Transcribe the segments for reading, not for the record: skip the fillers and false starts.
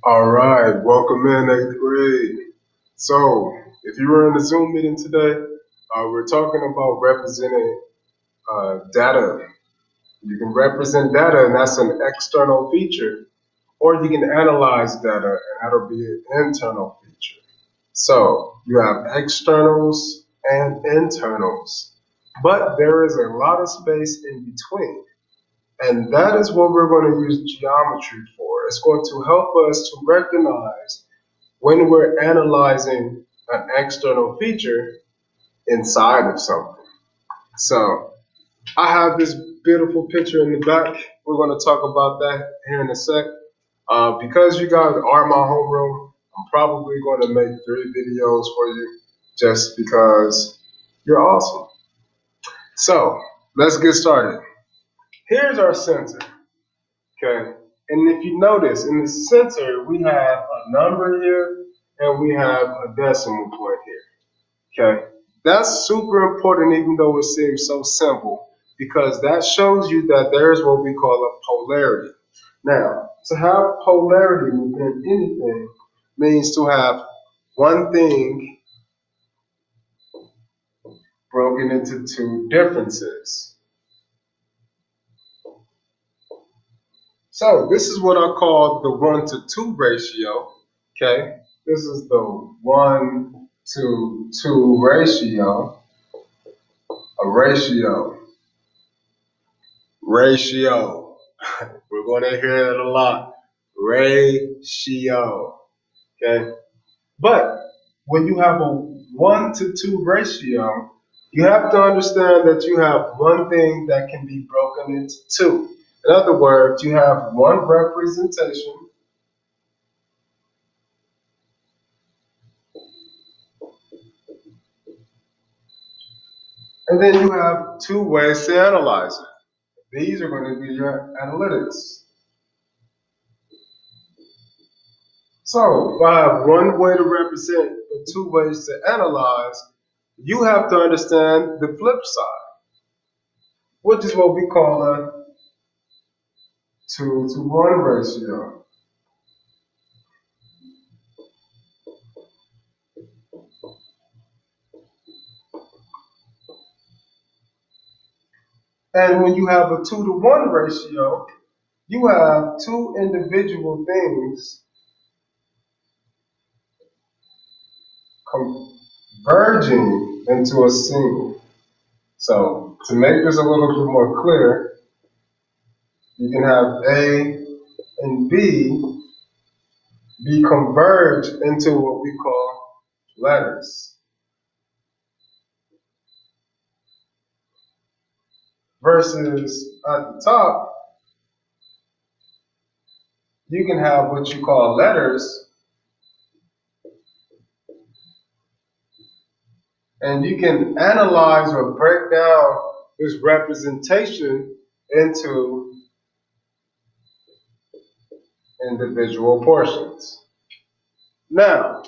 All right, welcome in eighth grade. So, if you were in the Zoom meeting today, we're talking about representing data. You can represent data, and that's an external feature, or you can analyze data, and that'll be an internal feature. So, you have externals and internals, but there is a lot of space in between. And that is what we're going to use geometry for. It's going to help us to recognize when we're analyzing an external feature inside of something. So I have this beautiful picture in the back. We're going to talk about that here in a sec. Because you guys are my homeroom, I'm probably going to make 3 videos for you just because you're awesome. So let's get started. Here's our sensor. Okay. And if you notice, in the center, we have a number here and we have a decimal point here. Okay. That's super important, even though it seems so simple, because that shows you that there's what we call a polarity. Now, to have polarity within anything means to have one thing broken into two differences. So this is what I call the 1-to-2 ratio. Okay, this is the 1-to-2 ratio. A ratio. We're going to hear it a lot. Ratio. Okay, but when you have a 1-to-2 ratio, you have to understand that you have one thing that can be broken into two. In other words, you have one representation. And then you have two ways to analyze it. These are going to be your analytics. So if I have one way to represent and two ways to analyze, you have to understand the flip side, which is what we call a 2-to-1 ratio. And when you have a 2-to-1 ratio, you have two individual things converging into a single. So to make this a little bit more clear, you can have A and B be converged into what we call letters. Versus at the top, you can have what you call letters, and you can analyze or break down this representation into individual portions. Now,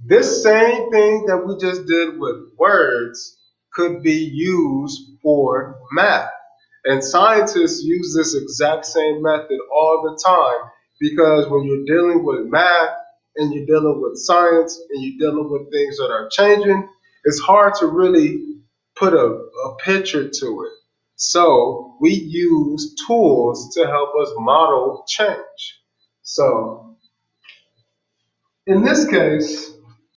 this same thing that we just did with words could be used for math. And scientists use this exact same method all the time because when you're dealing with math and you're dealing with science and you're dealing with things that are changing, it's hard to really put a picture to it. So we use tools to help us model change. So in this case,